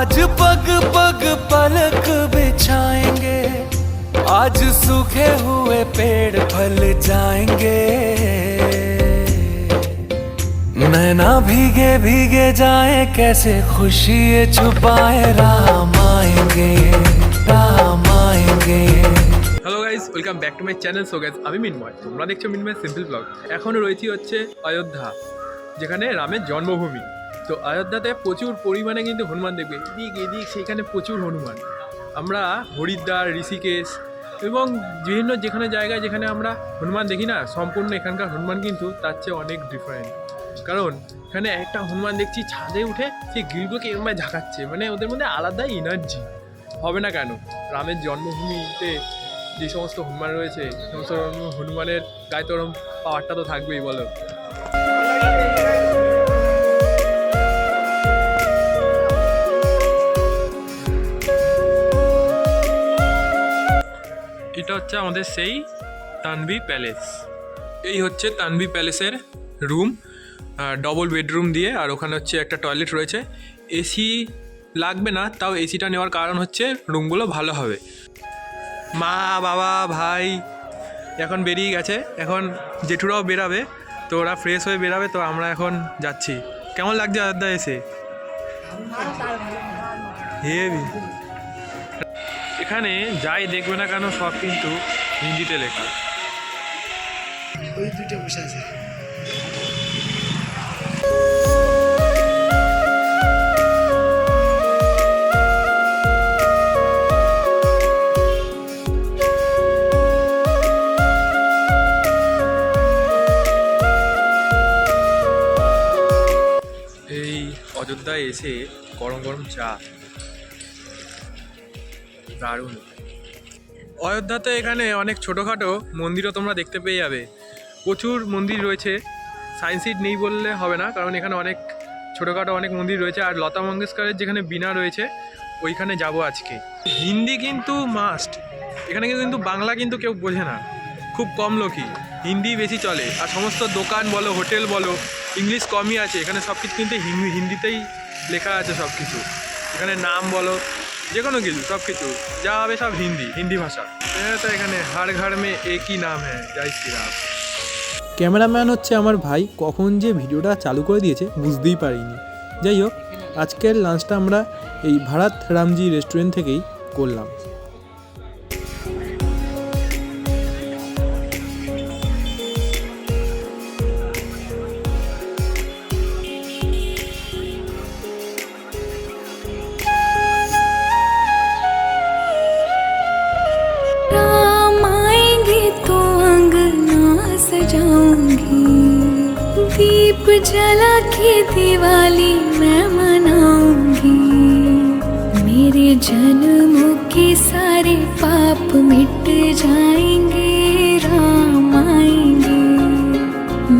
आज पग पग पलक बिछाएंगे, आज सूखे हुए पेड़ फल जाएंगे। नैना भीगे भीगे जाए, कैसे खुशी ये छुपाए, राम आएंगे राम आएंगे। Hello guys, welcome back to my channel. So guys, আমি মিনময়, তোমরা দেখছো মিনময় সিম্পল ব্লগ। এখন রয়েছি হচ্ছে অযোধ্যা, যেখানে রামের জন্মভূমি। তো অযোধ্যাতে প্রচুর পরিমাণে কিন্তু হনুমান দেখবে, এদিক এদিক সেখানে প্রচুর হনুমান। আমরা হরিদ্বার, ঋষিকেশ এবং বিভিন্ন যেখানে জায়গায় যেখানে আমরা হনুমান দেখি না, সম্পূর্ণ এখানকার হনুমান কিন্তু তার চেয়ে অনেক ডিফারেন্ট। কারণ এখানে একটা হনুমান দেখছি ছাদে উঠে সেই গিলগুলোকে এরকম ঝাঁকাচ্ছে, মানে ওদের মধ্যে আলাদা এনার্জি। হবে না কেন? রামের জন্মভূমিতে যে সমস্ত হনুমান রয়েছে, সমস্ত হনুমানের গায়ে তো পাওয়ারটা তো থাকবেই, বলো। এটা হচ্ছে আমাদের সেই তানভি প্যালেস। এই হচ্ছে তানভি প্যালেসের রুম, ডবল বেডরুম দিয়ে, আর ওখানে হচ্ছে একটা টয়লেট রয়েছে। এসি লাগবে না, তাও এসিটা নেওয়ার কারণ হচ্ছে রুমগুলো ভালো হবে। মা, বাবা, ভাই এখন বেরিয়ে গেছে, এখন জেঠুরাও বেরাবে, তো ওরা ফ্রেশ হয়ে বেরাবে, তো আমরা এখন যাচ্ছি। কেমন লাগছে অযোধ্যা এসে? হেভি। এখানে যাই দেখবে না কেন সব কিন্তু হিন্দিতে লেখা। ওই দুইটা বসে আছে। এই অযোধ্যায় এসে গরম গরম চা দারুণ। অযোধ্যাতে এখানে অনেক ছোটোখাটো মন্দিরও তোমরা দেখতে পেয়ে যাবে, প্রচুর মন্দির রয়েছে। সায়েন্স সিটি নেই বললে হবে না, কারণ এখানে অনেক ছোটোখাটো অনেক মন্দির রয়েছে। আর লতা মঙ্গেশকরের যেখানে বীণা রয়েছে, ওইখানে যাব আজকে। হিন্দি কিন্তু মাস্ট এখানে, কিন্তু বাংলা কিন্তু কেউ বোঝে না, খুব কম লোকই হিন্দি বেশি চলে। আর সমস্ত দোকান বলো, হোটেল বলো, ইংলিশ কমই আছে এখানে, সব কিছু কিন্তু হিন্দিতেই লেখা আছে সব কিছু। এখানে নাম বলো, যে কোনো কিছু সব কিছু যা হবে সব হিন্দি ভাষা। তো এখানে হার ঘর মে একই নাম হ্যাঁ, জয় শ্রীরাম। ক্যামেরাম্যান হচ্ছে আমার ভাই, কখন যে ভিডিওটা চালু করে দিয়েছে বুঝতেই পারিনি। যাই হোক, আজকের লাঞ্চটা আমরা এই ভারত রামজি রেস্টুরেন্ট থেকেই করলাম। दीप जला के दिवाली मैं मनाऊंगी, मेरे जन्मों के सारे पाप मिट जाएंगे, राम आएंगे,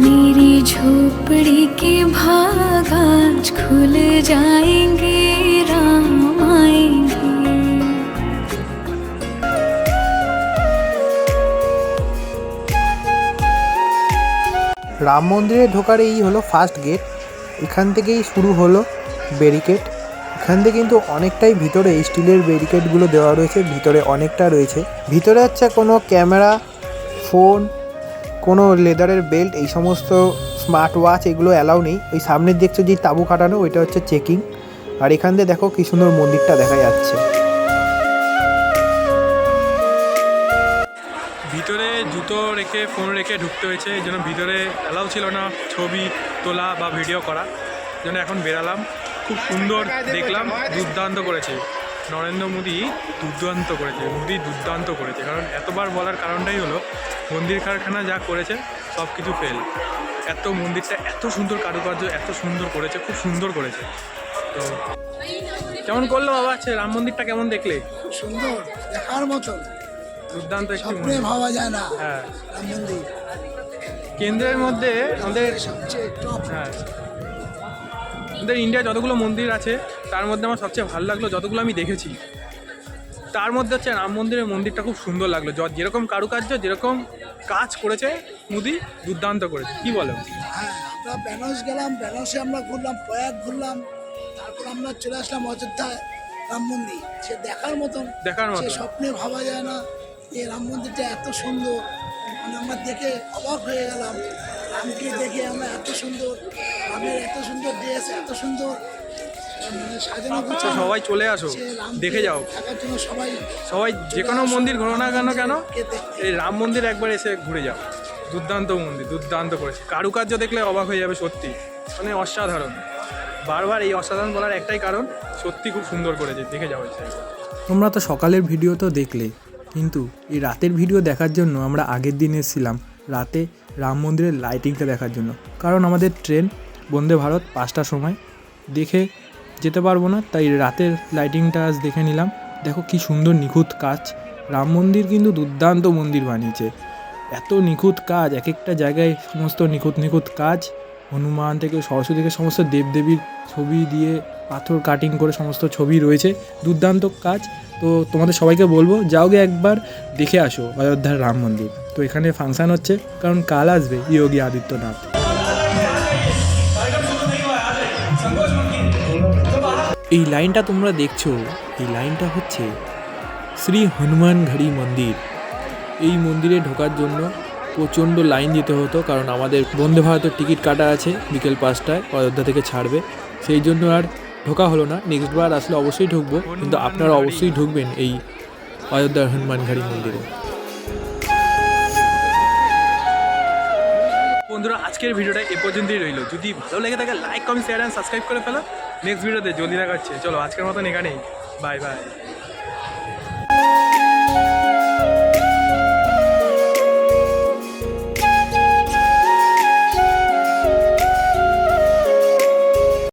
मेरी झोपड़ी के भाग आज खुल जाएंगे, राम आएंगे। রাম মন্দিরে ঢোকার এই হলো ফার্স্ট গেট, এখান থেকেই শুরু হলো ব্যারিকেড। এখান থেকে কিন্তু অনেকটাই ভিতরে স্টিলের ব্যারিকেডগুলো দেওয়া রয়েছে, ভিতরে অনেকটা রয়েছে। ভিতরে হচ্ছে কোনো ক্যামেরা, ফোন, কোনো লেদারের বেল্ট, এই সমস্ত স্মার্ট ওয়াচ এগুলো অ্যালাউ নেই। ওই সামনের দেখছো যে তাঁবু কাটানো, ওইটা হচ্ছে চেকিং। আর এখান থেকে দেখো কি সুন্দর মন্দিরটা দেখা যাচ্ছে। ভিতরে জুতো রেখে ফোন রেখে ঢুকতে হয়েছে, এই জন্য ভিতরে অ্যালাউ ছিল না ছবি তোলা বা ভিডিও করা, জন্য এখন বেরালাম। খুব সুন্দর দেখলাম, দুর্দান্ত করেছে নরেন্দ্র মোদী, দুর্দান্ত করেছে। কারণ এতবার বলার কারণটাই হলো মন্দির কারখানা যা করেছে সব কিছু ফেল। এত মন্দিরটা এত সুন্দর কারুকার্য, এত সুন্দর করেছে, খুব সুন্দর করেছে। তো কেমন করলো বাবা, আচ্ছা রাম মন্দিরটা কেমন দেখলে? খুব সুন্দর, দেখার মতন, দুর্দান্ত একটি স্বপ্নে ভাবা যায় না। হ্যাঁ, রাম মন্দির কেন্দ্রের মধ্যে আমাদের সবচেয়ে টপ। হ্যাঁ, আমাদের ইন্ডিয়া যতগুলো মন্দির আছে তার মধ্যে আমার সবচেয়ে ভালো লাগলো, যতগুলো আমি দেখেছি তার মধ্যে হচ্ছে রাম মন্দিরের মন্দিরটা খুব সুন্দর লাগলো। যেরকম কারুকার্য, যেরকম কাজ করেছে মোদি, দুর্দান্ত করেছে। কি বলো? হ্যাঁ, আমরা বেনারস গেলাম, বেনারসে আমরা ঘুরলাম, প্রয়াগ ঘুরলাম, তারপর আমরা চলে আসলাম অযোধ্যায়। রাম মন্দির, সে দেখার মতন, দেখার সে মতো। স্বপ্নে ভাবা যায় না এই রাম মন্দিরটা এত সুন্দর। মানে আমরা দেখে অবাক হয়ে গেলাম, রামকে দেখে আমরা এত সুন্দর, রামের এত সুন্দর ড্রেস, এত সুন্দর মানে সাজানো তো গোছানো। সবাই চলে আসো, সে রামকে দেখে যাও। দেখার জন্য সবাই সবাই যে কোনো মন্দির ঘোরো না কেন রামকে দেখতে। এই রাম মন্দির একবার এসে ঘুরে যাও। দুর্দান্ত মন্দির, দুর্দান্ত করেছে। কারুকার্য দেখলে অবাক হয়ে যাবে সত্যি, মানে অসাধারণ। বারবার এই অসাধারণ বলার একটাই কারণ, সত্যি খুব সুন্দর করেছে, দেখে যাও এই জায়গাটা। তোমরা তো সকালের ভিডিও তো দেখলে, কিন্তু এই রাতের ভিডিও দেখার জন্য আমরা আগের দিন এসেছিলাম রাতে রাম মন্দিরের লাইটিংটা দেখার জন্য। কারণ আমাদের ট্রেন বন্দে ভারত 5টার সময়, দেখে যেতে পারবো না, তাই রাতের লাইটিংটা আজ দেখে নিলাম। দেখো কি সুন্দর নিখুঁত কাজ। রাম মন্দির কিন্তু দুর্দান্ত মন্দির বানিয়েছে, এত নিখুঁত কাজ, এক একটা জায়গায় সমস্ত নিখুঁত নিখুঁত কাজ। হনুমান থেকে সরস্বতী থেকে সমস্ত দেবদেবীর ছবি দিয়ে পাথর কাটিং করে সমস্ত ছবি রয়েছে, দুর্দান্ত কাজ। তো তোমাদের সবাইকে বলবো যাও গে একবার দেখে আসো অযোধ্যার রাম মন্দির। তো এখানে ফাংশান হচ্ছে, কারণ কাল আসবে যোগী আদিত্যনাথ। এই লাইনটা তোমরা দেখছো, এই লাইনটা হচ্ছে শ্রী হনুমানগড়ি মন্দির। এই মন্দিরে ঢোকার জন্য প্রচণ্ড লাইন দিতে হতো, কারণ আমাদের বন্দে ভারতের টিকিট কাটা আছে বিকেল 5টায়, অযোধ্যা থেকে ছাড়বে। সেই জন্য আর ঢোকা হলো না। নেক্সট বার আসলে অবশ্যই ঢুকবো, কিন্তু আপনারা অবশ্যই ঢুকবেন এই অযোধ্যার হনুমানগড়ি মন্দিরে। বন্ধুরা, আজকের ভিডিওটা এ পর্যন্তই রইলো। যদি ভালো লেগে থাকে like, comment, share and subscribe করে ফেলো। নেক্সট ভিডিওতে জলদি দেখাচ্ছে। চলো আজকের মতন এখানেই, বাই বাই।